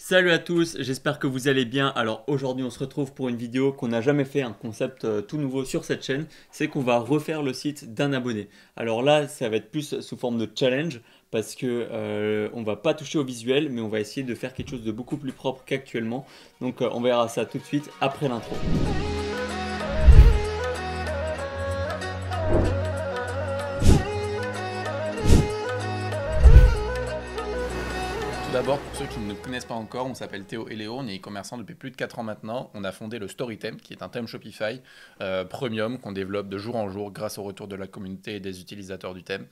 Salut à tous, j'espère que vous allez bien. Alors aujourd'hui on se retrouve pour une vidéo qu'on n'a jamais fait, un concept tout nouveau sur cette chaîne, c'est qu'on va refaire le site d'un abonné. Alors là ça va être plus sous forme de challenge parce que on va pas toucher au visuel mais on va essayer de faire quelque chose de beaucoup plus propre qu'actuellement. Donc on verra ça tout de suite après l'intro. Tout d'abord, pour ceux qui ne nous connaissent pas encore, on s'appelle Théo et Léo, on est e-commerçant depuis plus de 4 ans maintenant. On a fondé le Storytheme, qui est un thème Shopify premium qu'on développe de jour en jour grâce au retour de la communauté et des utilisateurs du thème.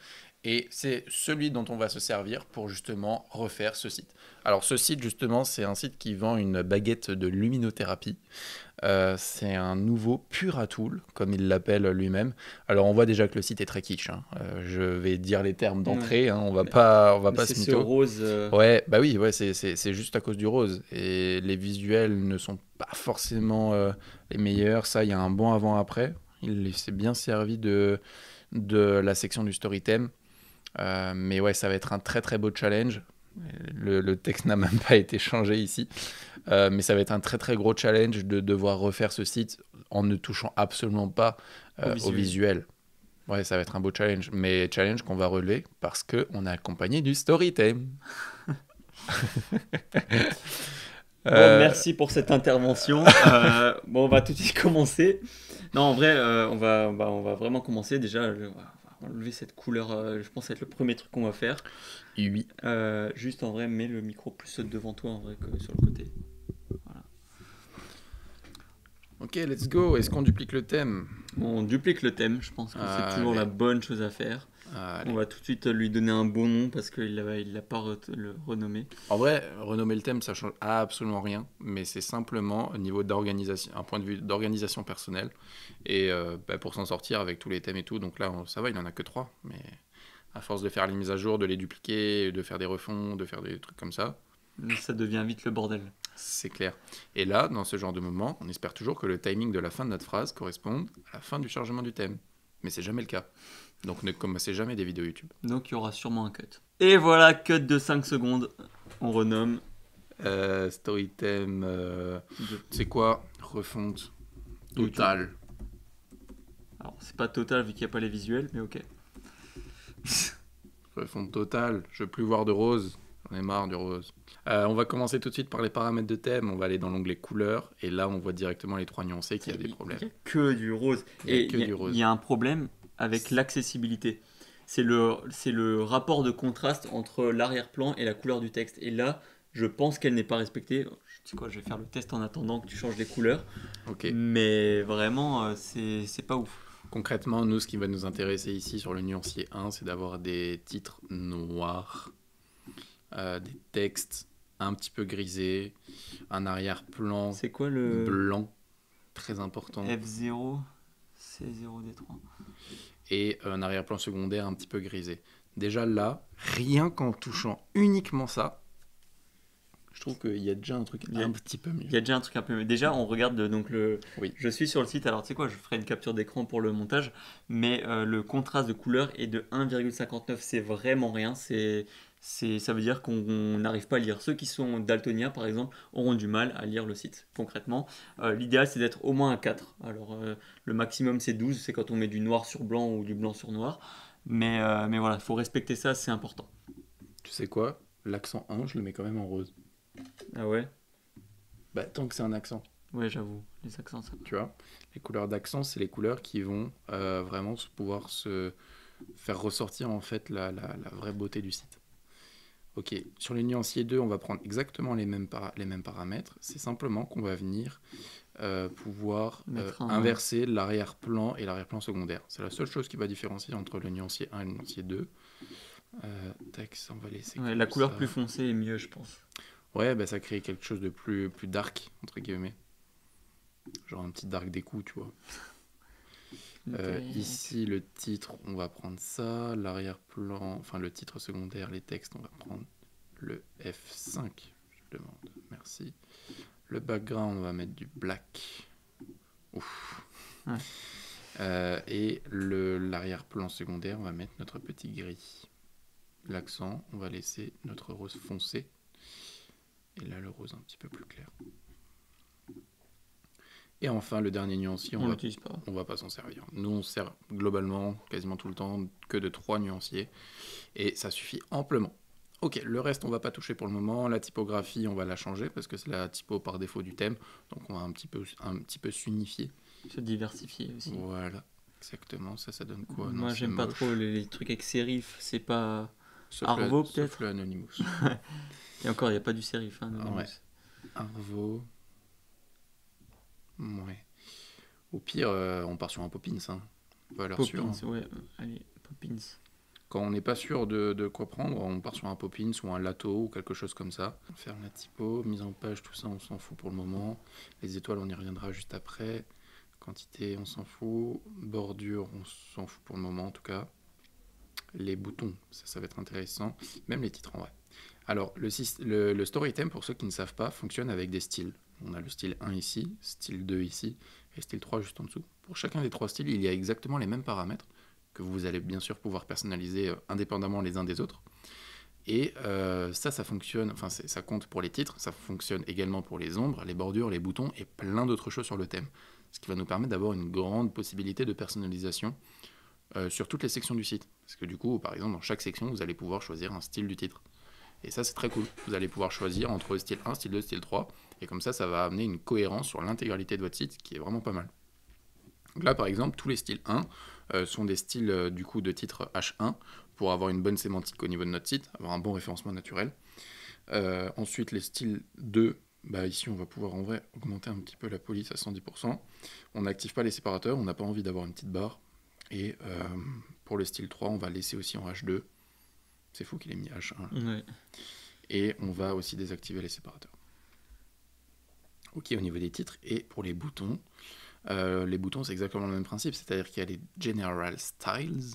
Et c'est celui dont on va se servir pour justement refaire ce site. Alors ce site justement, c'est un site qui vend une baguette de luminothérapie. C'est un nouveau Puratool, comme il l'appelle lui-même. Alors on voit déjà que le site est très kitsch, hein. Je vais dire les termes d'entrée, hein. On va pas C'est se ce mytho. rose. Ouais, bah oui, ouais, c'est juste à cause du rose. Et les visuels ne sont pas forcément les meilleurs. Ça, il y a un bon avant-après. Il s'est bien servi de la section du Storytheme. Mais ouais, ça va être un très très beau challenge. Le texte n'a même pas été changé ici. Mais ça va être un très très gros challenge de devoir refaire ce site en ne touchant absolument pas au visuel. Ouais, ça va être un beau challenge. Mais challenge qu'on va relever parce qu'on est accompagné du Storytheme. Bon, Euh, merci pour cette intervention. Bon, on va tout de suite commencer. Non, en vrai, on va vraiment commencer. Déjà, on va enlever cette couleur. Je pense que ça va être le premier truc qu'on va faire. oui. Juste en vrai, mets le micro plus devant toi en vrai que sur le côté. Voilà. Ok, let's go. Est-ce qu'on duplique le thème? On duplique le thème. Je pense que c'est toujours la Allez. bonne chose à faire. On Allez. va tout de suite lui donner un bon nom parce qu'il l'a pas le renommé. En vrai, renommer le thème, ça change absolument rien, mais c'est simplement au niveau d'organisation, un point de vue d'organisation personnelle. Et pour s'en sortir avec tous les thèmes et tout, donc là, ça va, il en a que 3, mais à force de faire les mises à jour, de les dupliquer, de faire des refonds, de faire des trucs comme ça, Ça devient vite le bordel. c'est clair. Et là, dans ce genre de moment, on espère toujours que le timing de la fin de notre phrase corresponde à la fin du chargement du thème. Mais c'est jamais le cas. Donc ne commencez jamais des vidéos YouTube. Donc il y aura sûrement un cut. Et voilà, cut de 5 secondes. On renomme. Storytheme, c'est quoi? Refonte totale. Alors, c'est pas total vu qu'il n'y a pas les visuels, mais ok. Refonte totale, je veux plus voir de rose. J'en ai marre du rose. On va commencer tout de suite par les paramètres de thème. On va aller dans l'onglet couleurs. Et là, on voit directement les 3 nuancés qu'il y a des problèmes. Il n'y a que du rose. Il y a un problème avec l'accessibilité. C'est le rapport de contraste entre l'arrière-plan et la couleur du texte. Et là, je pense qu'elle n'est pas respectée. Tu sais quoi, je vais faire le test en attendant que tu changes les couleurs. Ok. Mais vraiment, c'est pas ouf. Concrètement, nous, ce qui va nous intéresser ici sur le nuancier 1, c'est d'avoir des titres noirs, des textes un petit peu grisés, un arrière-plan C'est quoi le blanc, très important, F0 C0D3? et un arrière-plan secondaire un petit peu grisé. Déjà là, rien qu'en touchant uniquement ça, je trouve qu'il y a déjà un truc un petit peu mieux. Il y a déjà un truc un peu mieux. Déjà, on regarde donc le. Oui. Je suis sur le site. Alors, tu sais quoi, je ferai une capture d'écran pour le montage. Mais le contraste de couleur est de 1,59. C'est vraiment rien. Ça veut dire qu'on n'arrive pas à lire. Ceux qui sont daltoniens, par exemple, auront du mal à lire le site, concrètement. L'idéal, c'est d'être au moins à 4. Alors, le maximum, c'est 12. C'est quand on met du noir sur blanc ou du blanc sur noir. Mais voilà, il faut respecter ça, c'est important. Tu sais quoi? L'accent 1, je le mets quand même en rose. Ah ouais? Bah, tant que c'est un accent. Ouais, j'avoue. Les accents, ça. Tu vois, les couleurs d'accent, c'est les couleurs qui vont vraiment pouvoir se faire ressortir en fait la vraie beauté du site. Ok, sur les nuanciers 2, on va prendre exactement les mêmes paramètres. C'est simplement qu'on va venir pouvoir inverser l'arrière-plan et l'arrière-plan secondaire. C'est la seule chose qui va différencier entre le nuancier 1 et le nuancier 2. Texte, on va laisser Ouais, la couleur plus foncée est mieux, je pense. Ouais, bah, ça crée quelque chose de plus dark, entre guillemets. Genre un petit dark des coups, tu vois. Ici, le titre, on va prendre ça. L'arrière-plan, enfin le titre secondaire, les textes, on va prendre le F5. Je demande, merci. Le background, on va mettre du black. Ouf. Ouais. Et l'arrière-plan secondaire, on va mettre notre petit gris. L'accent, on va laisser notre rose foncé. Et là, le rose un petit peu plus clair. Et enfin, le dernier nuancier, On l'utilise pas. on va pas s'en servir. Nous, on sert globalement, quasiment tout le temps, que de 3 nuanciers. Et ça suffit amplement. Ok, le reste, on va pas toucher pour le moment. La typographie, on va la changer parce que c'est la typo par défaut du thème. Donc, on va un petit peu s'unifier. Se diversifier aussi. Voilà, exactement. Ça donne quoi? Moi, j'aime pas trop les trucs avec sérif. C'est pas Arvo, peut-être. Sauf le Anonymous. Et encore, il n'y a pas du sérif. Hein, Ouais. Arvo. Ouais. Au pire, on part sur un Poppins. Hein. Valeur sûre. Poppins, ouais. Allez, Poppins. Quand on n'est pas sûr de quoi prendre, on part sur un Poppins ou un Lato ou quelque chose comme ça. Faire la typo, mise en page, tout ça, on s'en fout pour le moment. Les étoiles, on y reviendra juste après. Quantité, on s'en fout. Bordure, on s'en fout pour le moment en tout cas. Les boutons, ça va être intéressant. Même les titres en vrai. Alors, le StoryTheme, pour ceux qui ne savent pas, fonctionne avec des styles. On a le style 1 ici, style 2 ici, et style 3 juste en dessous. Pour chacun des 3 styles, il y a exactement les mêmes paramètres, que vous allez bien sûr pouvoir personnaliser indépendamment les uns des autres. Et ça fonctionne, enfin ça compte pour les titres, ça fonctionne également pour les ombres, les bordures, les boutons, et plein d'autres choses sur le thème. Ce qui va nous permettre d'avoir une grande possibilité de personnalisation sur toutes les sections du site. Parce que du coup, par exemple, dans chaque section, vous allez pouvoir choisir un style du titre. Et ça, c'est très cool. Vous allez pouvoir choisir entre style 1, style 2, style 3. Et comme ça va amener une cohérence sur l'intégralité de votre site, qui est vraiment pas mal. Donc là, par exemple, tous les styles 1 sont des styles du coup de titre H1 pour avoir une bonne sémantique au niveau de notre site, avoir un bon référencement naturel. Ensuite, les styles 2, ici, on va pouvoir en vrai augmenter un petit peu la police à 110%. On n'active pas les séparateurs, on n'a pas envie d'avoir une petite barre. Et pour le style 3, on va laisser aussi en H2. C'est fou qu'il ait mis H1. Ouais. Et on va aussi désactiver les séparateurs. Ok, au niveau des titres. Et pour les boutons, c'est exactement le même principe. C'est-à-dire qu'il y a les General Styles.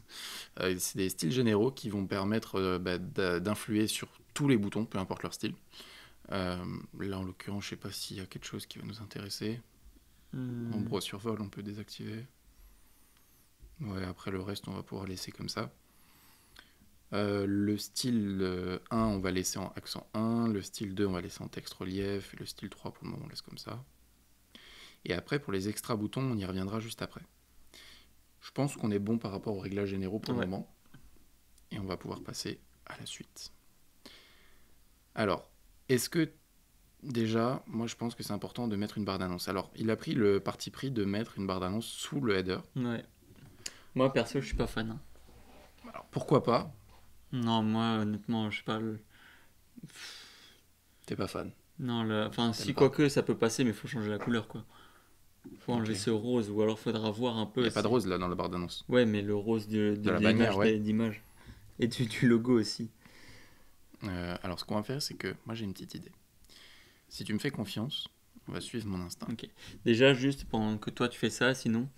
C'est des styles généraux qui vont permettre d'influer sur tous les boutons, peu importe leur style. Là, en l'occurrence, je ne sais pas s'il y a quelque chose qui va nous intéresser. Ombre survol, on peut désactiver. Ouais, après le reste, on va pouvoir laisser comme ça. Le style 1, on va laisser en accent 1. Le style 2, on va laisser en texte relief. Et le style 3, pour le moment, on laisse comme ça. Et après, pour les extra boutons, on y reviendra juste après. Je pense qu'on est bon par rapport aux réglages généraux pour le moment. Et on va pouvoir passer à la suite. Alors, est-ce que déjà, moi je pense que c'est important de mettre une barre d'annonce. Alors, il a pris le parti pris de mettre une barre d'annonce sous le header. Ouais. Moi, perso, je suis pas fan. Alors, pourquoi pas? Non, moi, honnêtement, je sais pas. T'es pas fan? Non, enfin, si, pas. quoique, ça peut passer, mais il faut changer la couleur, quoi. Faut enlever ce rose, ou alors faudra voir un peu. Il n'y a pas de rose là dans la barre d'annonce. Ouais, mais le rose de la bannière, d'image. Et du logo aussi. Alors, ce qu'on va faire, c'est que moi j'ai une petite idée. Si tu me fais confiance, on va suivre mon instinct. Ok. Déjà, juste pendant que toi tu fais ça, sinon,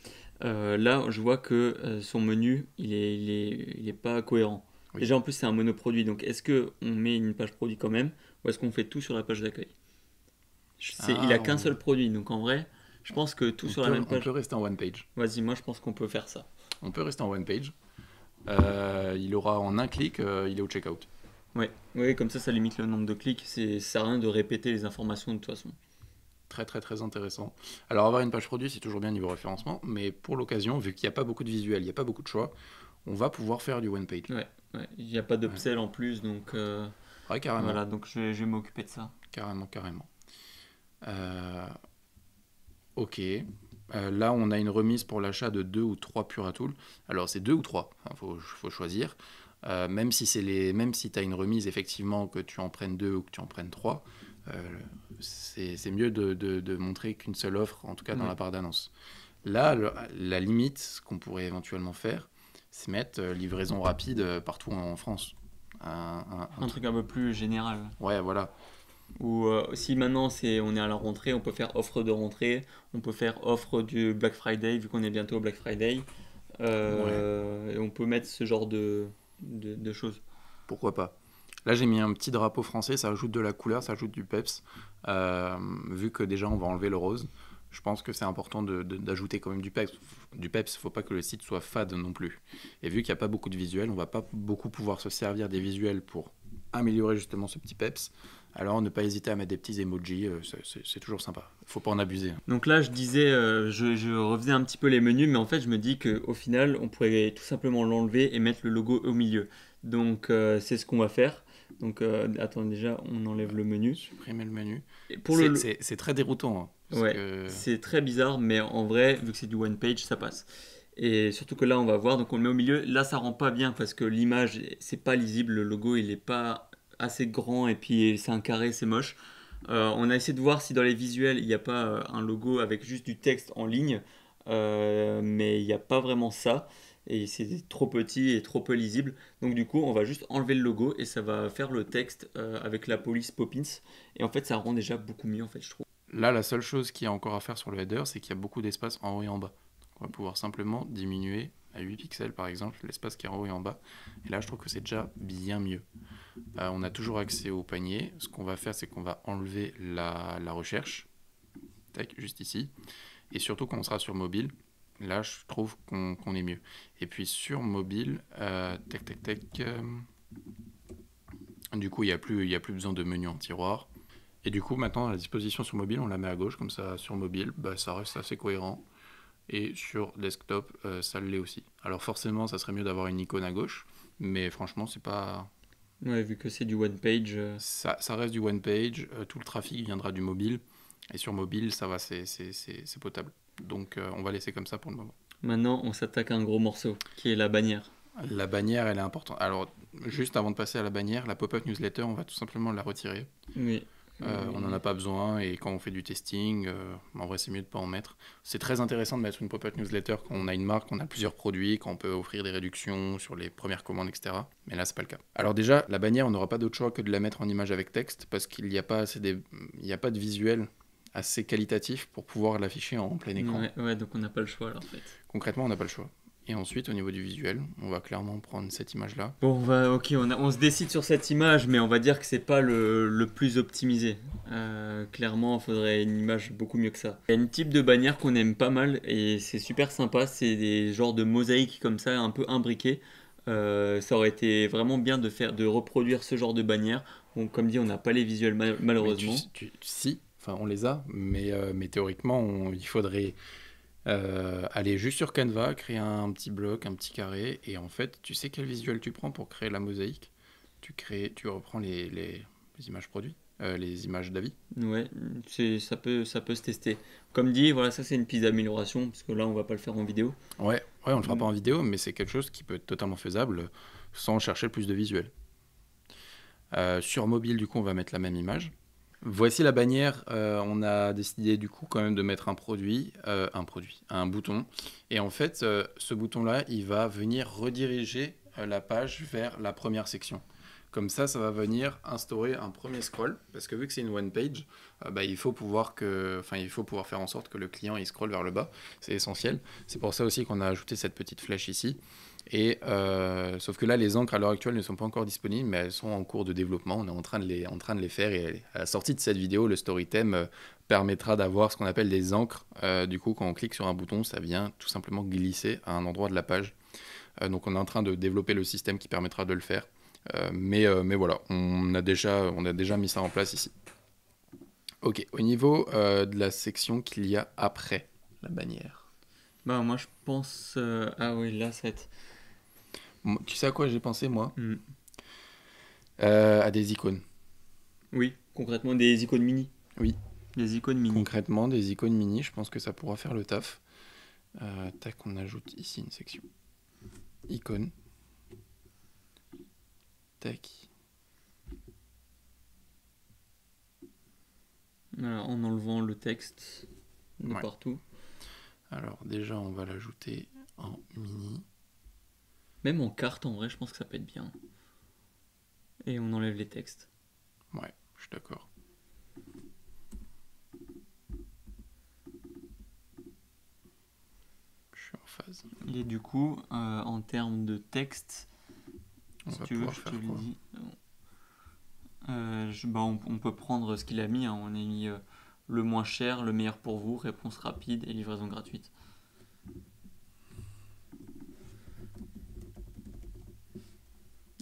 là, je vois que son menu, il est pas cohérent. Oui. Déjà, en plus, c'est un monoproduit. Donc, est-ce que on met une page produit quand même, ou est-ce qu'on fait tout sur la page d'accueil? Il a qu'un seul produit, donc en vrai, je pense que tout sur la même page. On peut rester en one page. Vas-y, moi, je pense qu'on peut faire ça. On peut rester en one page. Il aura en un clic, il est au checkout. Oui, comme ça limite le nombre de clics. Ça sert à rien de répéter les informations de toute façon. Très très très intéressant. Alors avoir une page produit, c'est toujours bien niveau référencement, mais pour l'occasion, vu qu'il n'y a pas beaucoup de visuels, il n'y a pas beaucoup de choix, on va pouvoir faire du one page. Ouais. Il n'y a pas d'upsell en plus, donc ouais, carrément. voilà, donc je vais m'occuper de ça. Carrément. Ok. Là, on a une remise pour l'achat de 2 ou 3 Puratool. Alors, c'est 2 ou 3, faut choisir. Même si tu as une remise, effectivement, que tu en prennes 2 ou que tu en prennes 3, c'est mieux de montrer qu'une seule offre, en tout cas dans la barre d'annonce. Là, la limite, ce qu'on pourrait éventuellement faire, c'est mettre livraison rapide partout en France. Un truc un peu plus général. Ouais, voilà. Ou si maintenant on est à la rentrée, on peut faire offre de rentrée, on peut faire offre du Black Friday, vu qu'on est bientôt au Black Friday. Et on peut mettre ce genre de choses. Pourquoi pas. Là, j'ai mis un petit drapeau français, ça ajoute de la couleur, ça ajoute du peps. Vu que déjà, on va enlever le rose, je pense que c'est important d'ajouter quand même du peps. Du peps, il ne faut pas que le site soit fade non plus. Et vu qu'il n'y a pas beaucoup de visuels, on ne va pas beaucoup pouvoir se servir des visuels pour améliorer justement ce petit peps. Alors ne pas hésiter à mettre des petits emojis, c'est toujours sympa. Faut pas en abuser, hein. Donc là, je disais, je refaisais un petit peu les menus, mais en fait, je me dis qu'au final, on pourrait tout simplement l'enlever et mettre le logo au milieu. Donc, c'est ce qu'on va faire. Donc, attends, déjà, on enlève le menu. Supprimer le menu. Et pour le... C'est très déroutant, hein, parce Ouais, que... c'est très bizarre, mais en vrai, vu que c'est du one page, ça passe. Et surtout que là, on va voir, donc on le met au milieu. Là, ça rend pas bien parce que l'image, c'est pas lisible. Le logo, il est pas assez grand et puis c'est un carré, c'est moche. On a essayé de voir si dans les visuels, il n'y a pas un logo avec juste du texte en ligne, mais il n'y a pas vraiment ça. Et c'est trop petit et trop peu lisible. Donc du coup, on va juste enlever le logo et ça va faire le texte avec la police Poppins. Et en fait, ça rend déjà beaucoup mieux, en fait, je trouve. Là, la seule chose qu'il y a encore à faire sur le header, c'est qu'il y a beaucoup d'espace en haut et en bas. Donc, on va pouvoir simplement diminuer à 8 pixels, par exemple, l'espace qui est en haut et en bas. Et là, je trouve que c'est déjà bien mieux. On a toujours accès au panier. Ce qu'on va faire, c'est qu'on va enlever la recherche. Tac, juste ici. Et surtout, quand on sera sur mobile, là, je trouve qu'on est mieux. Et puis, sur mobile, tac, tac, tac. Du coup, il n'y a plus besoin de menu en tiroir. Et du coup, maintenant, la disposition sur mobile, on la met à gauche, comme ça, sur mobile, bah, ça reste assez cohérent. Et sur desktop, ça l'est aussi. Alors forcément, ça serait mieux d'avoir une icône à gauche, mais franchement, c'est pas... Ouais, vu que c'est du one page. Ça reste du one page, tout le trafic viendra du mobile, et sur mobile, ça va, c'est potable. Donc on va laisser comme ça pour le moment. Maintenant, on s'attaque à un gros morceau, qui est la bannière. La bannière, elle est importante. Alors, juste avant de passer à la bannière, la pop-up newsletter, on va tout simplement la retirer. Oui. On n'en a pas besoin, et quand on fait du testing, en vrai c'est mieux de ne pas en mettre. C'est très intéressant de mettre une pop-up newsletter quand on a une marque, qu'on a plusieurs produits, quand on peut offrir des réductions sur les premières commandes, etc. Mais là c'est pas le cas. Alors déjà, la bannière, on n'aura pas d'autre choix que de la mettre en image avec texte, parce qu'il n'y a pas il y a pas de visuel assez qualitatif pour pouvoir l'afficher en plein écran. Ouais, donc on n'a pas le choix là en fait. Concrètement, on n'a pas le choix. Et ensuite, au niveau du visuel, on va clairement prendre cette image-là. Bon, on se décide sur cette image, mais on va dire que c'est pas le plus optimisé. Clairement, il faudrait une image beaucoup mieux que ça. Il y a une type de bannière qu'on aime pas mal et c'est super sympa. C'est des genres de mosaïques comme ça, un peu imbriquées. Ça aurait été vraiment bien de reproduire ce genre de bannière. Bon, comme dit, on n'a pas les visuels malheureusement. Si, enfin on les a, mais théoriquement, il faudrait aller juste sur Canva, créer un petit bloc, un petit carré, et en fait, tu sais quel visuel tu prends pour créer la mosaïque. Tu reprends les images produits, les images d'avis. Ouais, ça peut se tester. Comme dit, voilà, ça c'est une piste d'amélioration, parce que là on va pas le faire en vidéo. Ouais, on le fera pas en vidéo, mais c'est quelque chose qui peut être totalement faisable sans chercher plus de visuels. Sur mobile, du coup, on va mettre la même image. Voici la bannière. On a décidé du coup quand même de mettre un bouton. Et en fait, ce bouton-là, il va venir rediriger la page vers la première section. Comme ça va venir instaurer un premier scroll, parce que vu que c'est une one page, il faut pouvoir faire en sorte que le client il scrolle vers le bas. C'est essentiel. C'est pour ça aussi qu'on a ajouté cette petite flèche ici. Et sauf que là, les encres à l'heure actuelle ne sont pas encore disponibles, mais elles sont en cours de développement. On est en train de les faire. Et à la sortie de cette vidéo, le Storytem permettra d'avoir ce qu'on appelle des encres. Du coup, quand on clique sur un bouton, ça vient tout simplement glisser à un endroit de la page. Donc, on est en train de développer le système qui permettra de le faire. Mais voilà, on a déjà mis ça en place ici. Ok, au niveau de la section qu'il y a après la bannière. Bah moi je pense... Ah oui, là ça va être... Tu sais à quoi j'ai pensé, moi Hmm. À des icônes. Oui, concrètement des icônes mini. Oui. Des icônes mini. Concrètement, des icônes mini, je pense que ça pourra faire le taf. Tac, on ajoute ici une section. Icônes. Tac. Voilà, en enlevant le texte de partout. Alors déjà, on va l'ajouter en mini. Même en carte, en vrai, je pense que ça peut être bien. Et on enlève les textes. Ouais, je suis d'accord. Je suis en phase. Et du coup, en termes de texte, si tu veux, je te le dis. On peut prendre ce qu'il a mis. On a mis le moins cher, le meilleur pour vous, réponse rapide et livraison gratuite.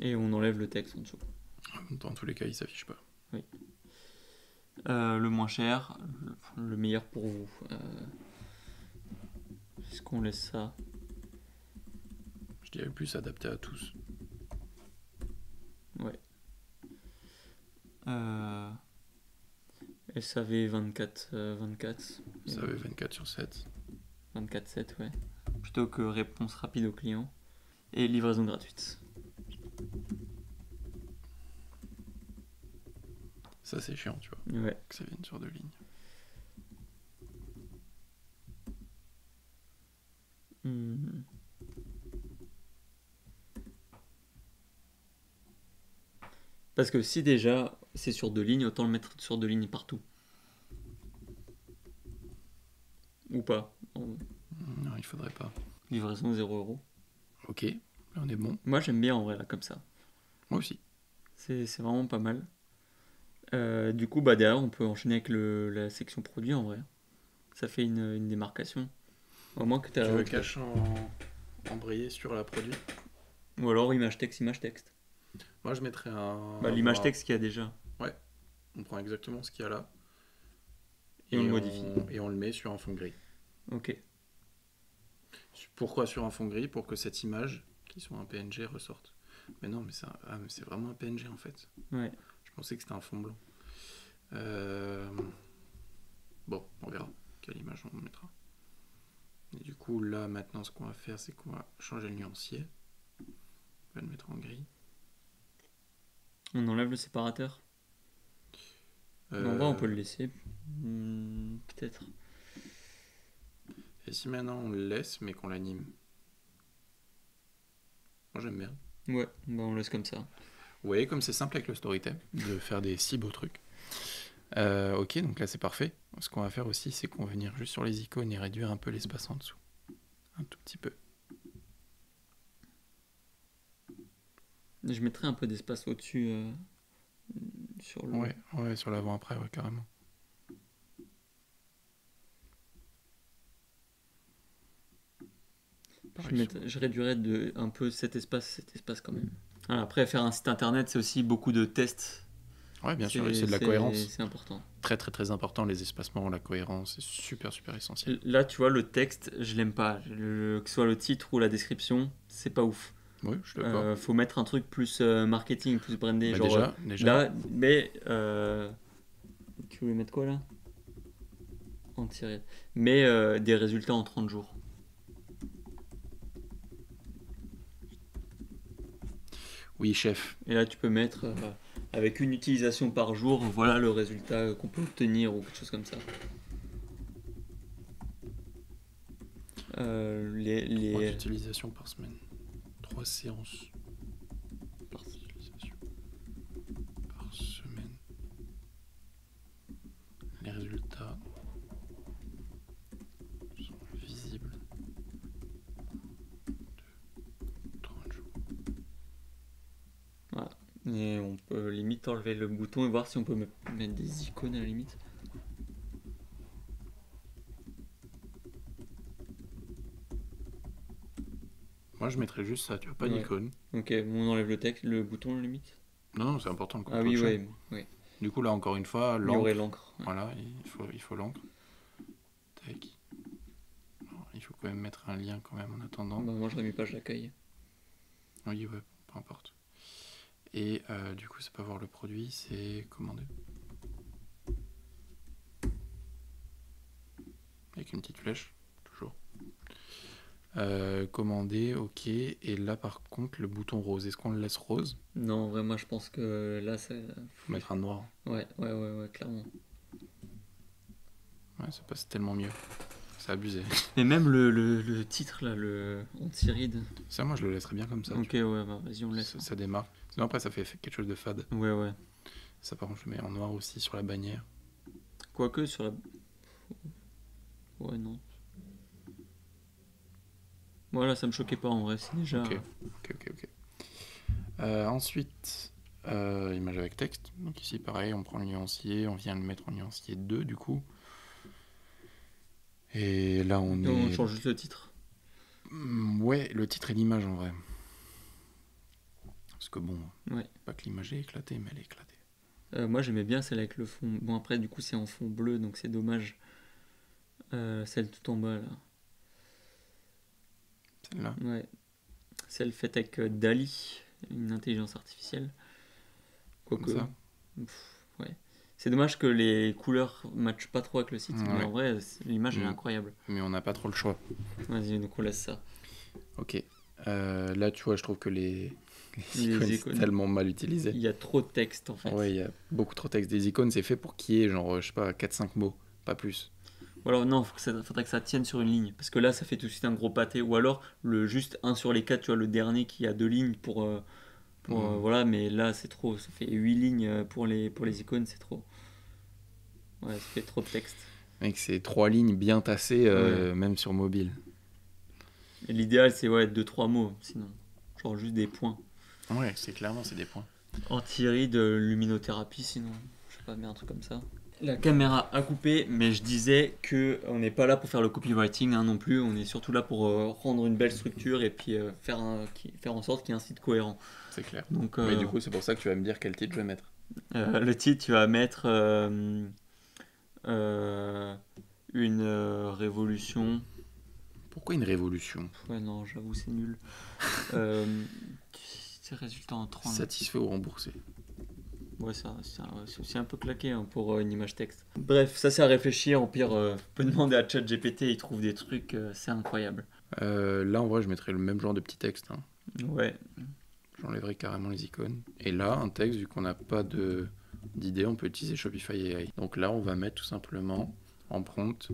Et on enlève le texte en dessous. Dans tous les cas, il s'affiche pas. Oui. Le moins cher, le meilleur pour vous. Est-ce qu'on laisse ça? Je dirais plus adapté à tous. Ouais. SAV 24, 24. Ça avait 24/7. 24/7, ouais. Plutôt que réponse rapide au client. Et livraison gratuite. Ça, c'est chiant, tu vois, Ouais. que ça vienne sur 2 lignes. Hmm. Parce que si déjà c'est sur 2 lignes, autant le mettre sur 2 lignes partout. Ou pas. Non, il faudrait pas. Livraison 0 €. Ok, là on est bon. Moi j'aime bien en vrai là comme ça. Moi aussi. C'est vraiment pas mal. Du coup, bah derrière on peut enchaîner avec la section produit en vrai. Ça fait une démarcation. Au moins que tu Tu veux as. cache embrayé sur la produit? Ou alors image texte, image texte. Moi, je mettrais un. Bah, l'image texte qu'il y a déjà. Ouais, on prend exactement ce qu'il y a là. Et on le modifie. Et on le met sur un fond gris. Ok. Pourquoi sur un fond gris? Pour que cette image, qui soit un PNG, ressorte. Mais non, mais c'est vraiment un PNG en fait. Ouais. Je pensais que c'était un fond blanc. Bon, on verra quelle image on mettra. Et du coup, là, maintenant, ce qu'on va faire, c'est qu'on va changer le nuancier. On va le mettre en gris. On enlève le séparateur. En vrai, on peut le laisser. Peut-être. Et si maintenant on le laisse, mais qu'on l'anime? Moi, j'aime bien. Ouais, bah on laisse comme ça. Vous voyez comme c'est simple avec le Storytime de faire des si beaux trucs. Ok, donc là c'est parfait. Ce qu'on va faire aussi, c'est qu'on va venir juste sur les icônes et réduire un peu l'espace en dessous. Un tout petit peu. Je mettrai un peu d'espace au-dessus. Sur le. Ouais, sur l'avant-après, ouais, carrément. Je réduirais un peu cet espace quand même. Alors après, faire un site internet, c'est aussi beaucoup de tests. Ouais, bien sûr, c'est de la cohérence. C'est important. Très très très important, les espacements, la cohérence, c'est super super essentiel. Là, tu vois, le texte, je l'aime pas. Que ce soit le titre ou la description, c'est pas ouf. Oui, je suis d'accord. Faut mettre un truc plus marketing, plus brandé. Bah genre, déjà. Là, mais. Tu voulais mettre quoi là? En tiré. Mais des résultats en 30 jours. Oui, chef. Et là, tu peux mettre avec une utilisation par jour, voilà le résultat qu'on peut obtenir ou quelque chose comme ça. 3 utilisations par semaine. 3 séances par d'utilisation par semaine. Les résultats sont visibles de 30 jours. Voilà. Et on peut limite enlever le bouton et voir si on peut mettre des icônes à la limite. Moi, je mettrais juste ça, tu vois, pas d'icône. Ok, on enlève le texte, le bouton à la limite. Non, c'est important le Ah oui, ouais. Du coup, là, encore une fois, Il y aurait l'encre. Ouais. Voilà, il faut l'encre. Tac. Alors, il faut quand même mettre un lien quand même en attendant. Bah, moi, j'aurais mis page d'accueil. Oui, ouais, peu importe. Et du coup, c'est pas voir le produit, c'est commander. Avec une petite flèche, toujours. Commander, ok. Et là, par contre, le bouton rose, est-ce qu'on le laisse rose? Non, vraiment, moi, je pense que là, ça. Faut mettre un noir. Ouais, clairement. Ouais, ça passe tellement mieux. C'est abusé. Et même le titre, là, le anti-ride. Ça, moi, je le laisserais bien comme ça. Ok, ouais, bah, vas-y, on laisse. Ça démarre. Sinon, après, ça fait quelque chose de fade. Ouais. Ça, par contre, je le mets en noir aussi sur la bannière. Quoique, sur la. Ouais, non. Voilà, ça me choquait pas en vrai, c'est déjà. Ok. Ensuite, image avec texte. Donc ici, pareil, on prend le nuancier, on vient le mettre en nuancier 2 du coup. Et là, On change juste le titre. Ouais, le titre et l'image en vrai. Parce que bon, ouais. Pas que l'image est éclatée, mais elle est éclatée. Moi j'aimais bien celle avec le fond. Bon après du coup c'est en fond bleu donc c'est dommage. Celle tout en bas là. Celle-là. Ouais. Celle faite avec Dali, une intelligence artificielle. Comme Quoique. ça. Ouais. C'est dommage que les couleurs matchent pas trop avec le site, mais Ouais. en vrai l'image elle est Mm. incroyable. Mais on n'a pas trop le choix. Vas-y donc on laisse ça. Ok. Là, tu vois, je trouve que les icônes, Les c'est icônes. tellement mal Il utilisé. y a trop de texte en fait. Ouais, il y a beaucoup trop de texte. Des icônes, c'est fait pour qu'il y ait, genre, je sais pas, 4-5 mots, pas plus. Ou alors non, faudrait que ça tienne sur une ligne. Parce que là, ça fait tout de suite un gros pâté. Ou alors, le juste un sur les quatre, tu vois, le dernier qui a deux lignes Mm. voilà, mais là, c'est trop. Ça fait 8 lignes pour les icônes, c'est trop. Ouais, ça fait trop de texte. Mec, c'est 3 lignes bien tassées, Ouais. même sur mobile. Et l'idéal, c'est ouais, deux trois mots, sinon. Genre juste des points. Ouais, c'est des points. Anti-ride, luminothérapie, sinon. Je sais pas, mais un truc comme ça. La caméra a coupé, mais je disais que on n'est pas là pour faire le copywriting non plus. On est surtout là pour rendre une belle structure et puis faire en sorte qu'il y ait un site cohérent. C'est clair. Donc Mais du coup, c'est pour ça que tu vas me dire quel titre je vais mettre. le titre, tu vas mettre euh, une révolution. Pourquoi une révolution? Ouais, non, j'avoue, c'est nul. Euh, c'est résultat en 30. Satisfait ou remboursé? Ouais, c'est aussi un peu claqué hein, pour une image texte. Bref, ça c'est à réfléchir. Au pire, on peut demander à ChatGPT, il trouve des trucs, c'est incroyable. Là, en vrai, je mettrais le même genre de petit texte, hein. Ouais, J'enlèverai carrément les icônes. Et là, un texte, vu qu'on n'a pas d'idée, on peut utiliser Shopify AI. Donc là, on va mettre tout simplement en prompt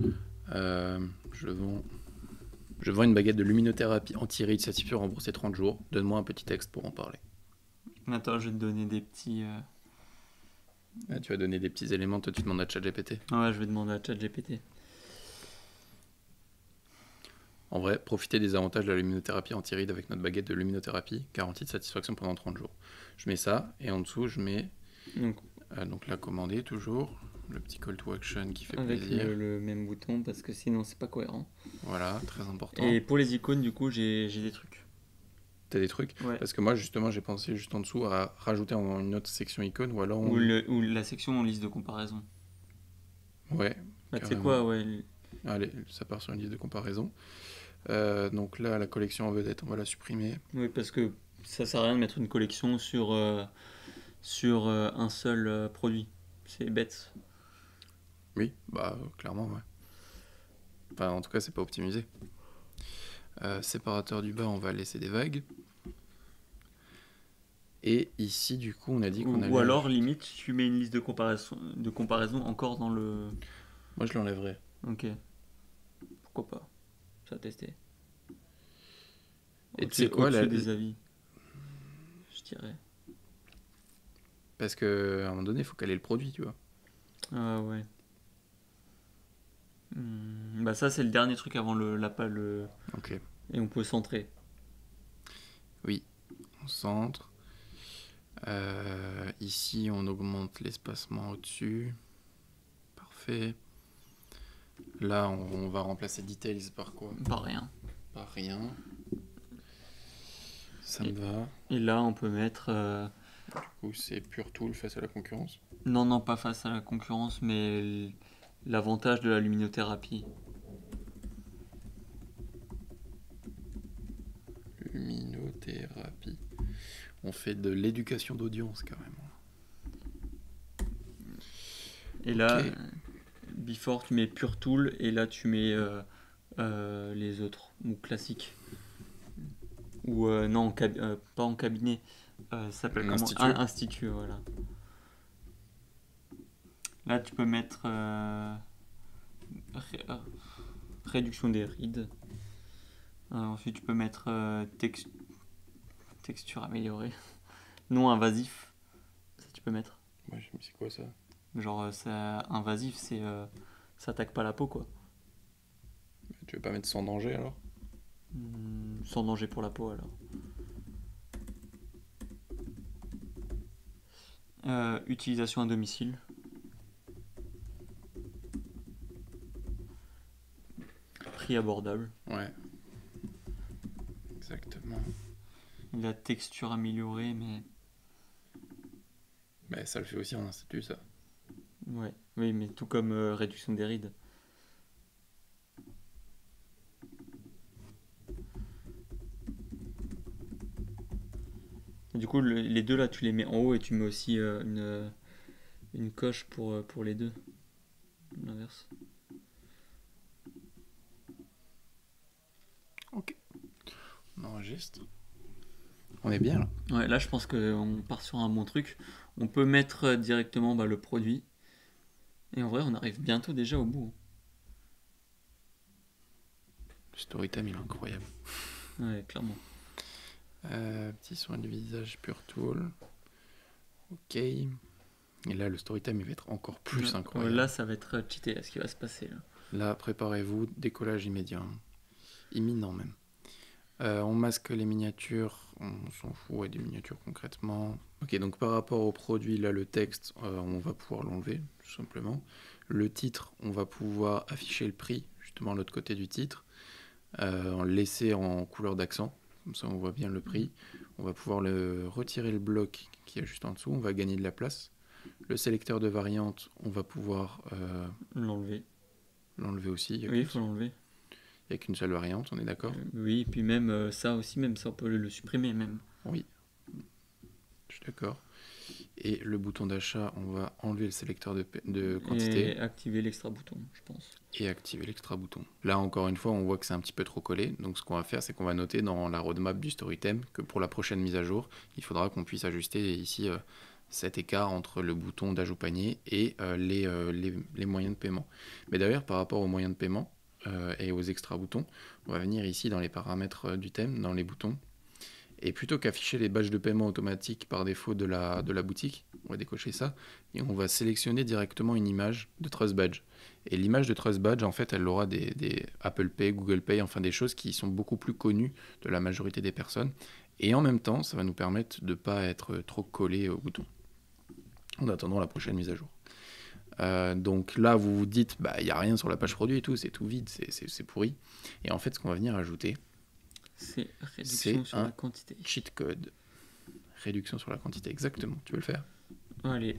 je vends une baguette de luminothérapie anti-rides certifiée remboursée 30 jours. Donne-moi un petit texte pour en parler. attends, je vais te donner des petits. Ah, tu vas donner des petits éléments, toi tu demandes à ChatGPT. Ouais, je vais demander à ChatGPT. En vrai, profitez des avantages de la luminothérapie anti-rides avec notre baguette de luminothérapie, garantie de satisfaction pendant 30 jours. Je mets ça, et en dessous, je mets donc la commander toujours, le petit call to action qui fait Avec plaisir. le même bouton, parce que sinon c'est pas cohérent. Voilà, très important. Et pour les icônes, du coup, j'ai des trucs. T'as des trucs? Ouais. Parce que moi, justement, j'ai pensé juste en dessous à rajouter une autre section icône, ou alors on... Ou la section en liste de comparaison. Ouais, Bah, tu sais carrément. quoi, ouais. Allez, ça part sur une liste de comparaison. Donc là, la collection en vedette, on va la supprimer. Oui, parce que ça sert à rien de mettre une collection sur un seul produit. C'est bête. Oui, bah clairement, ouais. Enfin, en tout cas, c'est pas optimisé. Séparateur du bas, on va laisser des vagues. Et ici, du coup, on a dit qu'on allait... Ou alors, limite, tu mets une liste de comparaison encore dans le... Moi, je l'enlèverais. Ok. Pourquoi pas. Ça a testé. Et tu sais quoi, au-dessus des avis, je dirais. Parce qu'à un moment donné, il faut caler le produit, tu vois. Ah ouais. Bah ça, c'est le dernier truc avant le... Ok. Et on peut centrer. Oui, on centre. Ici, on augmente l'espacement au-dessus. Parfait. Là, on va remplacer details par quoi? Pas rien. Par rien. Ça me va. Et là, on peut mettre... Du coup, c'est pure tool face à la concurrence. Non, pas face à la concurrence, mais l'avantage de la luminothérapie. Luminothérapie. On fait de l'éducation d'audience, carrément. Et là, Ok. before, tu mets Pure Tool, et là, tu mets les autres, ou classiques. Ou non, pas en cabinet. Ça s'appelle comment? Institut. Institut, voilà. Là, tu peux mettre réduction des rides. Ensuite, tu peux mettre texture améliorée. Non invasif. Ça, tu peux mettre. Ouais, c'est quoi ça? Genre, invasif, c'est ça attaque pas la peau, quoi. Tu veux pas mettre sans danger alors? Sans danger pour la peau, alors. Utilisation à domicile. Prix abordable. Ouais. Exactement. La texture améliorée, mais Mais ça le fait aussi en institut, ça. Ouais, oui, mais tout comme réduction des rides. Du coup, les deux là, tu les mets en haut et tu mets aussi une coche pour les deux. L'inverse. Ok. On enregistre. On est bien là. Ouais, là, je pense qu'on part sur un bon truc. On peut mettre directement le produit. Et en vrai, on arrive bientôt déjà au bout. Le Storytime, il est incroyable. Ouais, clairement. Petit soin du visage, Pure Tool. Ok. Et là, le Storytime, il va être encore plus incroyable. Là, ça va être cheaté, là, ce qui va se passer. Là, préparez-vous, décollage immédiat. Imminent même. On masque les miniatures, on s'en fout, ouais, des miniatures concrètement. Ok, donc par rapport au produit, là, le texte, on va pouvoir l'enlever, tout simplement. Le titre, on va pouvoir afficher le prix, justement, à l'autre côté du titre, laisser en couleur d'accent, comme ça on voit bien le prix. On va pouvoir retirer le bloc qui est juste en dessous, on va gagner de la place. Le sélecteur de variantes, on va pouvoir l'enlever. L'enlever aussi. Oui, il faut l'enlever. Il n'y a qu'une seule variante, on est d'accord? Oui, et puis même ça aussi, même ça, on peut le supprimer même. Oui, je suis d'accord. Et le bouton d'achat, on va enlever le sélecteur de quantité. Et activer l'extra bouton, je pense. Et activer l'extra bouton. Là, encore une fois, on voit que c'est un petit peu trop collé. Donc, ce qu'on va faire, c'est qu'on va noter dans la roadmap du Storytime que pour la prochaine mise à jour, il faudra qu'on puisse ajuster ici cet écart entre le bouton d'ajout panier et les moyens de paiement. Mais d'ailleurs, par rapport aux moyens de paiement et aux extra boutons, on va venir ici dans les paramètres du thème, dans les boutons. Et plutôt qu'afficher les badges de paiement automatiques par défaut de la boutique, on va décocher ça, et on va sélectionner directement une image de Trust Badge. Et l'image de Trust Badge, en fait, elle aura des Apple Pay, Google Pay, enfin des choses qui sont beaucoup plus connues de la majorité des personnes. Et en même temps, ça va nous permettre de ne pas être trop collé au bouton, en attendant la prochaine mise à jour. Donc là, vous vous dites, il n'y a rien sur la page produit et tout, c'est tout vide, c'est pourri. Et en fait, ce qu'on va venir ajouter, c'est réduction sur la quantité. Cheat code. Réduction sur la quantité, exactement. Tu veux le faire? Allez,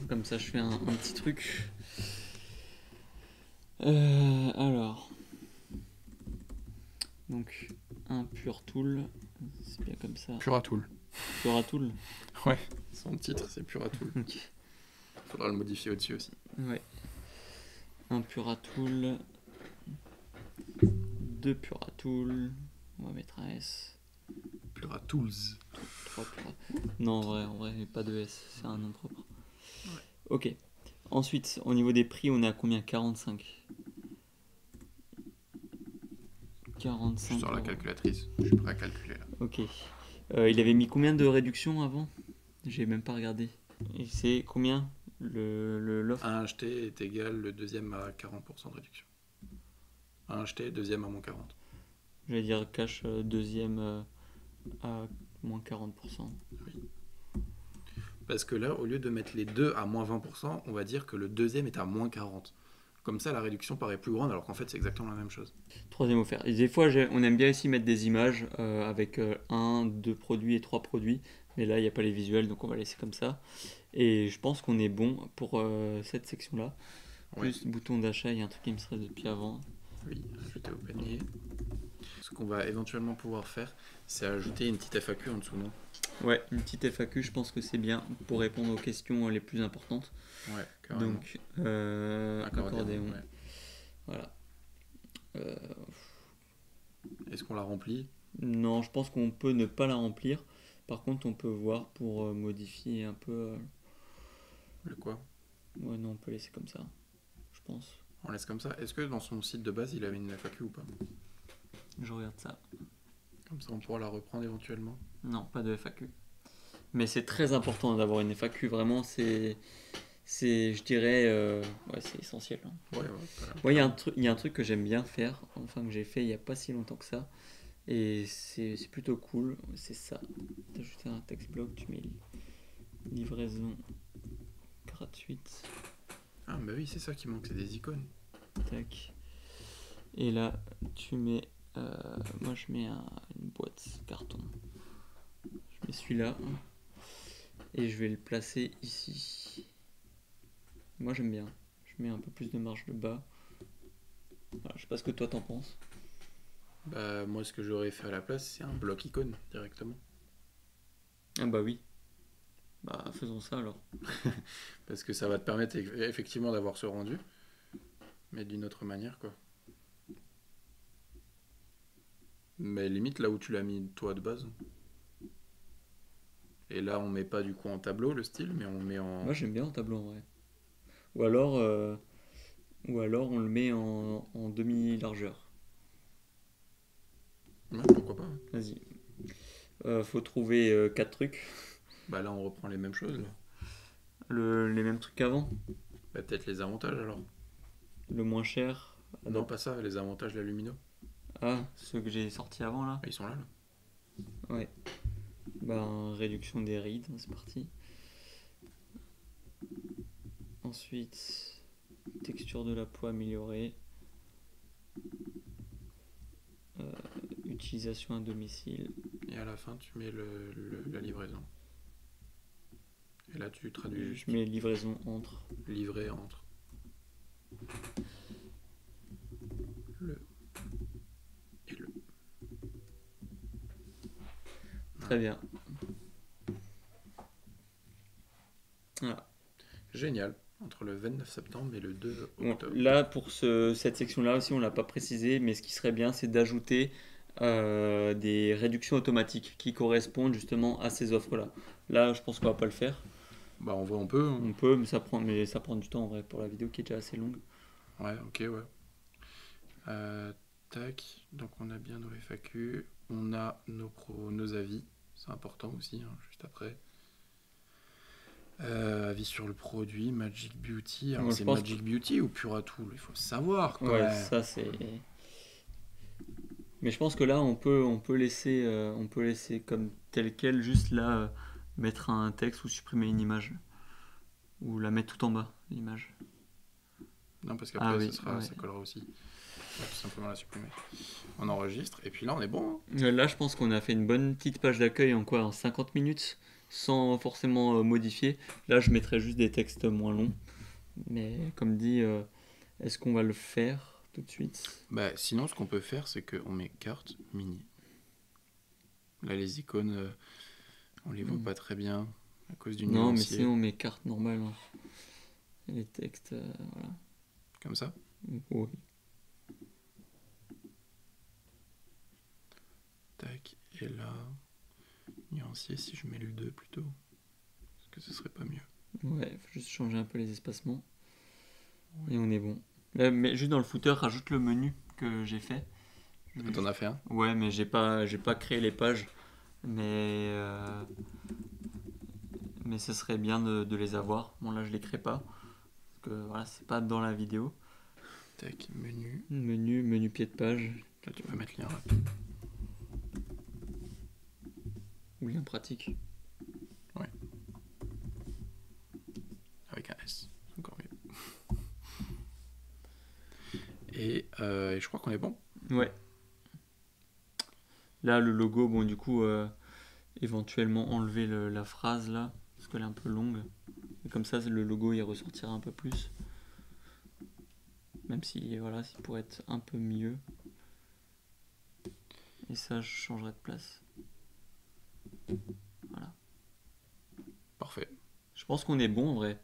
comme ça je fais un petit truc. Alors. Donc, un Pure Tool. C'est bien comme ça. Pura Tool. Pura Tool. Ouais, son titre c'est Pura Tool. Ok. Faudra le modifier au-dessus aussi. Ouais. Un Pura Tool. Deux Pura Tool. On va mettre un S. Pura Tools. 3 Pura. Non, en vrai, pas de S, c'est un nom propre. Ouais. Ok. Ensuite, au niveau des prix, on est à combien? 45. 45. Je sors la calculatrice, je suis prêt à calculer là. Ok. Il avait mis combien de réduction avant? J'ai même pas regardé. Et c'est combien l'offre? Un acheté est égal, le deuxième à 40% de réduction. Un acheté, deuxième à moins 40. J'allais dire cash deuxième à moins 40%. Oui. Parce que là, au lieu de mettre les deux à moins 20%, on va dire que le deuxième est à moins 40. Comme ça, la réduction paraît plus grande, alors qu'en fait, c'est exactement la même chose. Troisième offert. Et des fois, on aime bien ici mettre des images avec 1, 2 produits et 3 produits. Mais là, il n'y a pas les visuels, donc on va laisser comme ça. Et je pense qu'on est bon pour cette section-là. Plus bouton d'achat, il y a un truc qui me serait depuis avant. Oui, ajouter au panier. Ce qu'on va éventuellement pouvoir faire, c'est ajouter une petite FAQ en dessous, non? Ouais, une petite FAQ, je pense que c'est bien pour répondre aux questions les plus importantes. Ouais, carrément. Donc, accordéon. Ouais. Voilà. Est-ce qu'on la remplit? Non, je pense qu'on peut ne pas la remplir. Par contre, on peut voir pour modifier un peu. Le quoi? Ouais, non, on peut laisser comme ça, je pense. On laisse comme ça. Est-ce que dans son site de base, il avait une FAQ ou pas? Je regarde ça. Comme ça, on pourra la reprendre éventuellement. Non, pas de FAQ. Mais c'est très important d'avoir une FAQ. Vraiment, c'est je dirais, ouais, c'est essentiel. Hein. Ouais, il y a un truc que j'aime bien faire, enfin que j'ai fait il n'y a pas si longtemps que ça. Et c'est plutôt cool. C'est ça. D'ajouter un text block, tu mets livraison gratuite. Ah, bah oui, c'est ça qui manque, c'est des icônes. Tac. Et là, tu mets. Moi, je mets une boîte carton. Je mets celui-là. Et je vais le placer ici. Moi j'aime bien. Je mets un peu plus de marge de bas. Voilà, je sais pas ce que toi t'en penses. Bah, moi, ce que j'aurais fait à la place, c'est un bloc icône directement. Ah bah oui. Bah faisons ça alors. Parce que ça va te permettre effectivement d'avoir ce rendu, mais d'une autre manière, quoi. Mais limite là où tu l'as mis toi de base. Et là, on met pas du coup en tableau le style, mais on met Moi en. j'aime bien en tableau en vrai. Ou alors on le met en demi-largeur. Ouais, pourquoi pas. Ouais. Vas-y. Faut trouver 4 trucs. Bah là, on reprend les mêmes choses. Là. Les mêmes trucs qu'avant. Bah, peut-être les avantages alors. Le moins cher. Non, pas ça, les avantages de la Lumino. Ah, ceux que j'ai sortis avant là. Ah, ils sont là, là. Ouais. Ben, réduction des rides, c'est parti. Ensuite, texture de la peau améliorée. Utilisation à domicile. Et à la fin, tu mets la livraison. Et là, tu traduis juste Je mets livraison entre. livré entre le et le. Très bien. Voilà. Génial. Entre le 29 septembre et le 2 Bon, octobre. là, pour cette section-là aussi, on ne l'a pas précisé, mais ce qui serait bien, c'est d'ajouter des réductions automatiques qui correspondent justement à ces offres-là. Là, je pense qu'on va pas le faire. Bah, en vrai, on peut. Hein. On peut, mais ça prend du temps en vrai pour la vidéo qui est déjà assez longue. Ouais, ok, ouais. Tac. Donc, on a bien nos FAQ. On a nos avis. C'est important aussi, hein, juste après. Avis sur le produit, Magic Beauty. Alors, Moi, je c'est pense Magic Beauty ou Puratool? Il faut le savoir, quand Ouais, même. ça c'est. Mais je pense que là, on peut laisser comme tel quel, juste là, mettre un texte ou supprimer une image. Ou la mettre tout en bas, l'image. Non, parce qu'après, Ah oui, ça ouais. collera aussi. On va tout simplement la supprimer. On enregistre, et puis là, on est bon. Hein. Là, je pense qu'on a fait une bonne petite page d'accueil en quoi? En 50 minutes, sans forcément modifier. Là, je mettrais juste des textes moins longs. Mais comme dit, est-ce qu'on va le faire tout de suite? Bah, sinon, ce qu'on peut faire, c'est qu'on met carte mini. Là, les icônes, on les voit pas très bien à cause du Non, mais nuancier. sinon, on met carte normale. Hein. Et les textes, voilà. Comme ça. Oui. Tac. Et là, nuancier, si je mets le 2 plutôt. Est-ce que ce serait pas mieux? Ouais, faut juste changer un peu les espacements. Et on est bon. Là, mais juste dans le footer, rajoute le menu que j'ai fait. T'en as fait un? Ouais, mais j'ai pas créé les pages. Mais ce serait bien de les avoir. Bon, là, je les crée pas. Parce que voilà, c'est pas dans la vidéo. Tac, menu. Menu pied de page. Là, tu peux mettre lien là. Ou lien pratique. Avec un S. C'est encore mieux. Et je crois qu'on est bon. Ouais. Là, le logo, bon, du coup, éventuellement enlever la phrase là. Parce qu'elle est un peu longue. Et comme ça, le logo, il ressortira un peu plus. Même si, voilà, il pourrait être un peu mieux. Et ça, je changerai de place. Voilà. Parfait. Je pense qu'on est bon en vrai.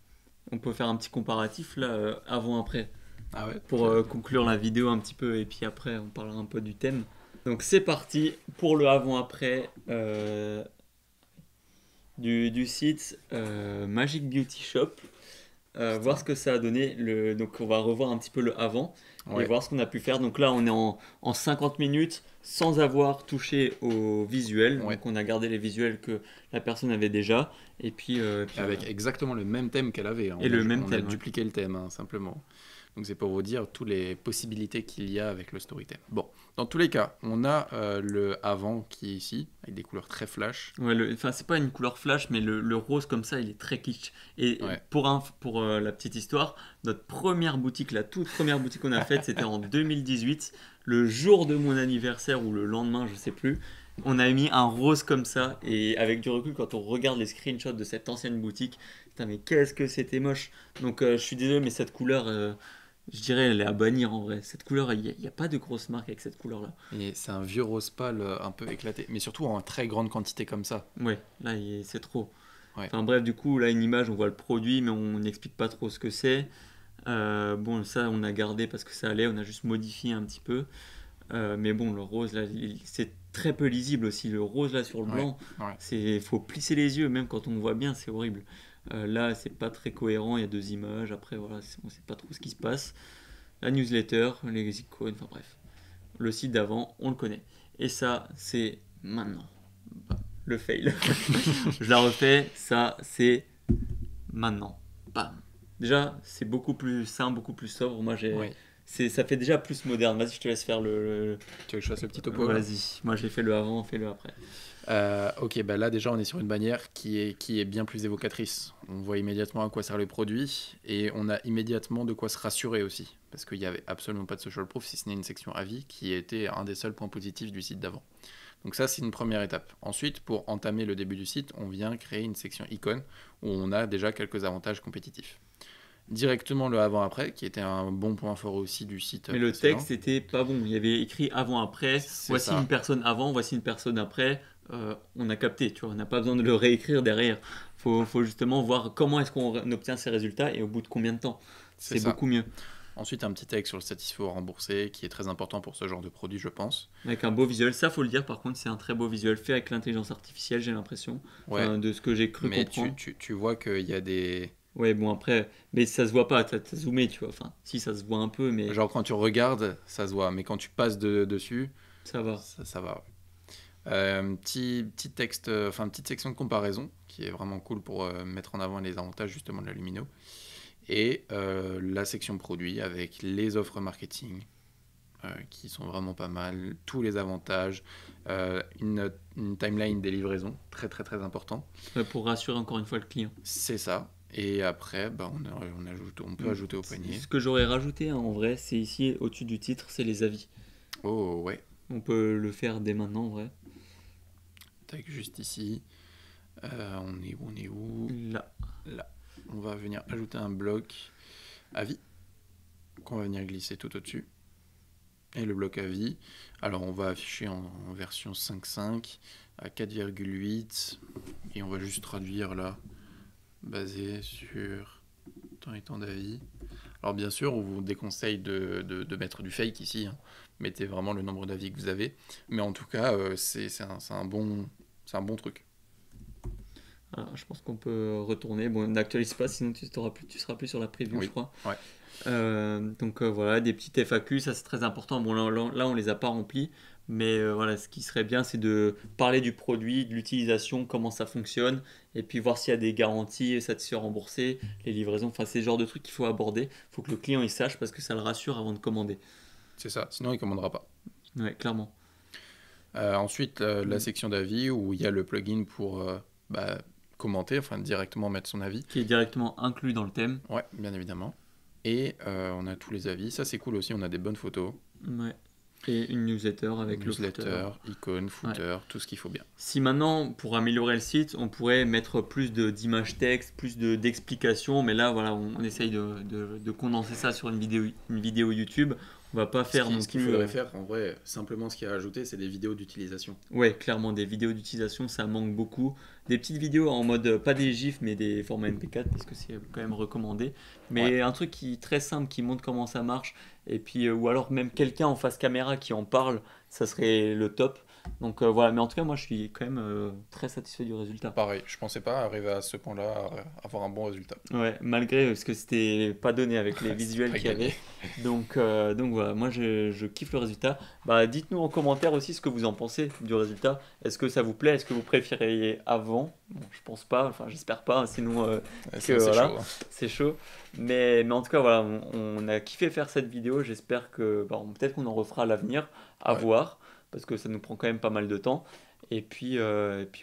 On peut faire un petit comparatif là, avant-après. Ah ouais. Pour conclure la vidéo un petit peu. Et puis après, on parlera un peu du thème. Donc c'est parti pour le avant-après du site Magic Beauty Shop. Voir ce que ça a donné. Donc on va revoir un petit peu le avant et voir ce qu'on a pu faire. Donc là on est en 50 minutes sans avoir touché au visuel. Ouais. Donc on a gardé les visuels que la personne avait déjà. Et puis avec exactement le même thème qu'elle avait. Hein. Et le même on thème, a dupliqué le thème, hein, simplement. Donc c'est pour vous dire toutes les possibilités qu'il y a avec le Storytime. Bon, dans tous les cas, on a le avant qui est ici, avec des couleurs très flash. Ouais, enfin c'est pas une couleur flash, mais le rose comme ça, il est très kitsch. Et pour la petite histoire, notre première boutique, la toute première boutique qu'on a faite, c'était en 2018, le jour de mon anniversaire ou le lendemain, je sais plus. On a mis un rose comme ça, et avec du recul, quand on regarde les screenshots de cette ancienne boutique, putain, mais qu'est-ce que c'était moche. Donc je suis désolé, mais cette couleur, je dirais, elle est à bannir en vrai. Cette couleur, il y a pas de grosse marque avec cette couleur-là. Et c'est un vieux rose pâle un peu éclaté, mais surtout en très grande quantité comme ça. Ouais, là, c'est trop. Ouais, Enfin bref, du coup, là, une image, on voit le produit, mais on n'explique pas trop ce que c'est. Bon, ça, on a gardé parce que ça allait, on a juste modifié un petit peu. Mais bon, le rose, là, c'est très peu lisible aussi. Le rose, là, sur le ouais, blanc, ouais. faut plisser les yeux, même quand on voit bien, c'est horrible. Là, c'est pas très cohérent, il y a deux images. Après, voilà, on sait pas trop ce qui se passe. La newsletter, les icônes, enfin bref. Le site d'avant, on le connaît. Et ça, c'est maintenant. Bam. Le fail. Je la refais, ça, c'est maintenant. Bam. Déjà, c'est beaucoup plus simple, beaucoup plus sobre. Moi, Oui. ça fait déjà plus moderne. Vas-y, je te laisse faire Tu veux que je fasse le petit topo là? Vas-y. Moi, j'ai fait le avant, fais-le après. Ok, bah là déjà on est sur une bannière qui est bien plus évocatrice. On voit immédiatement à quoi sert le produit et on a immédiatement de quoi se rassurer aussi. Parce qu'il n'y avait absolument pas de social proof si ce n'est une section avis qui était un des seuls points positifs du site d'avant. Donc ça c'est une première étape. Ensuite, pour entamer le début du site, on vient créer une section icône où on a déjà quelques avantages compétitifs. Directement le avant-après, qui était un bon point fort aussi du site Mais le précédent. texte était pas bon. Il y avait écrit avant-après. C'est Voici une ça. personne avant, voici une personne après. On a capté, tu vois. On n'a pas besoin de le réécrire derrière. Faut justement voir comment est-ce qu'on obtient ces résultats et au bout de combien de temps. C'est C'est ça. beaucoup mieux. Ensuite, un petit texte sur le satisfait ou remboursé, qui est très important pour ce genre de produit, je pense. Avec un beau visuel, ça faut le dire. Par contre, c'est un très beau visuel fait avec l'intelligence artificielle, j'ai l'impression. Ouais, Enfin, de ce que j'ai cru mais comprendre. tu vois qu'il y a des... Ouais, bon après, mais ça se voit pas. T'as zoomé, tu vois. Enfin, si ça se voit un peu, mais Genre quand tu regardes, ça se voit, mais quand tu passes dessus, ça va. ça va. Ouais. Petit texte, enfin petite section de comparaison, qui est vraiment cool pour mettre en avant les avantages justement de la Lumino. Et la section produit avec les offres marketing, qui sont vraiment pas mal, tous les avantages, une timeline des livraisons, très très très important. Pour rassurer encore une fois le client. C'est ça. Et après, bah, on peut ajouter au panier. Ce que j'aurais rajouté hein, en vrai, c'est ici au-dessus du titre, c'est les avis. Oh ouais, On peut le faire dès maintenant en vrai. tac, juste ici. On est où? Là. Là. On va venir ajouter un bloc avis qu'on va venir glisser tout au-dessus. Et le bloc avis, alors on va afficher en version 5.5 à 4,8 et on va juste traduire là, basé sur temps et temps d'avis. Alors bien sûr, on vous déconseille de mettre du fake ici, hein. Mettez vraiment le nombre d'avis que vous avez, mais en tout cas, c'est un bon truc. Alors, je pense qu'on peut retourner. Bon, n'actualise pas, sinon tu seras plus sur la preview, je Oui, crois. ouais. Donc voilà, des petites FAQ, ça c'est très important. Bon, là, on les a pas remplis, mais voilà, ce qui serait bien, c'est de parler du produit, de l'utilisation, comment ça fonctionne, et puis voir s'il y a des garanties, satisfait remboursé, les livraisons. Enfin, c'est le genre de trucs qu'il faut aborder. Il faut que le client il sache parce que ça le rassure avant de commander. C'est ça, sinon il ne commandera pas. Ouais, clairement. Ensuite, la section d'avis où il y a le plugin pour bah, commenter, enfin directement mettre son avis. Qui est directement inclus dans le thème. Ouais, bien évidemment. Et on a tous les avis. Ça, c'est cool aussi. On a des bonnes photos. Ouais. Et une newsletter avec le footer. Newsletter, icône, footer, tout ce qu'il faut bien. Si maintenant, pour améliorer le site, on pourrait mettre plus d'images texte, plus d'explications, mais là, voilà, on essaye de condenser ça sur une vidéo YouTube. On va pas faire non Ce qu'il plus. faudrait faire, en vrai, simplement ce qu'il y a à ajouter, c'est des vidéos d'utilisation. Ouais, clairement, des vidéos d'utilisation, ça manque beaucoup. Des petites vidéos en mode, pas des GIFs, mais des formats MP4, parce que c'est quand même recommandé. Mais Ouais. un truc très simple, qui montre comment ça marche, et puis, ou alors même quelqu'un en face caméra qui en parle, ça serait le top. Donc voilà, mais en tout cas, moi je suis quand même très satisfait du résultat. Pareil, je pensais pas arriver à ce point-là, à avoir un bon résultat. Ouais, malgré parce que c'était pas donné avec les C'est visuels pas qu'il y gagné. avait. Donc voilà, moi je kiffe le résultat. Bah, dites-nous en commentaire aussi ce que vous en pensez du résultat. Est-ce que ça vous plaît? Est-ce que vous préfériez avant? Bon, je pense pas, enfin j'espère pas, hein, sinon Ouais, que c'est voilà, chaud, hein. c'est chaud. Mais en tout cas, voilà, on a kiffé faire cette vidéo. J'espère que peut-être qu'on en refera à l'avenir, à Ouais. voir, parce que ça nous prend quand même pas mal de temps. Et puis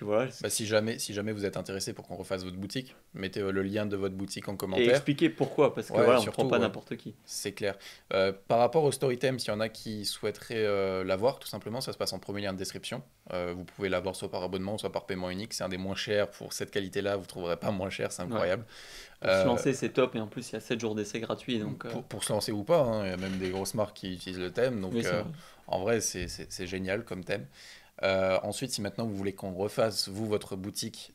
voilà. Bah, si jamais vous êtes intéressé pour qu'on refasse votre boutique, mettez le lien de votre boutique en Et commentaire. expliquer pourquoi, parce que Ouais, voilà, on prend surtout, pas ouais. n'importe qui. C'est clair. Par rapport au Storytime, s'il y en a qui souhaiteraient l'avoir, tout simplement, ça se passe en premier lien de description. Vous pouvez l'avoir soit par abonnement, soit par paiement unique. C'est un des moins chers pour cette qualité-là. Vous ne trouverez pas moins cher, c'est Ouais. incroyable. Pour se Euh, lancer, c'est top. Et en plus, il y a 7 jours d'essai gratuits. Donc, pour se lancer ou pas, hein, il y a même des grosses marques qui utilisent le thème. oui, Donc, c'est vrai. en vrai, c'est génial comme thème. Ensuite, si maintenant vous voulez qu'on refasse, vous, votre boutique,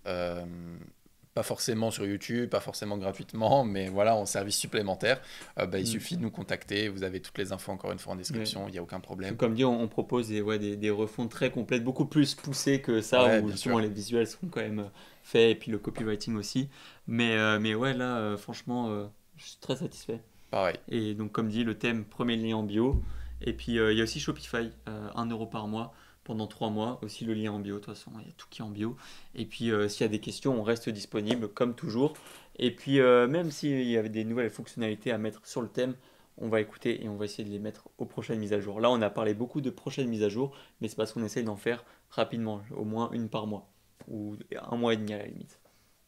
pas forcément sur YouTube, pas forcément gratuitement, mais voilà, en service supplémentaire, bah, il Mm. suffit de nous contacter. Vous avez toutes les infos encore une fois en Ouais. description, il n'y a aucun Parce que problème. comme dit, on propose des refontes très complètes, beaucoup plus poussées que ça, Ouais, où bien justement sûr. les visuels seront quand même faits, et puis le copywriting aussi. Mais ouais, là, franchement, je suis très satisfait. Pareil. Et donc, comme dit, le thème, premier lien en bio. Et puis, il y a aussi Shopify, 1 € par mois pendant 3 mois. Aussi le lien en bio, de toute façon, il y a tout qui est en bio. Et puis, s'il y a des questions, on reste disponible, comme toujours. Et puis, même s'il y avait des nouvelles fonctionnalités à mettre sur le thème, on va écouter et on va essayer de les mettre aux prochaines mises à jour. Là, on a parlé beaucoup de prochaines mises à jour, mais c'est parce qu'on essaye d'en faire rapidement, au moins une par mois, ou 1 mois et demi à la limite.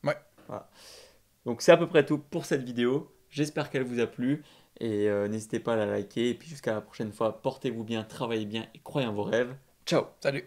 Ouais, Voilà. Donc c'est à peu près tout pour cette vidéo. J'espère qu'elle vous a plu et n'hésitez pas à la liker. Et puis jusqu'à la prochaine fois, portez-vous bien, travaillez bien et croyez en vos rêves. Ciao! salut!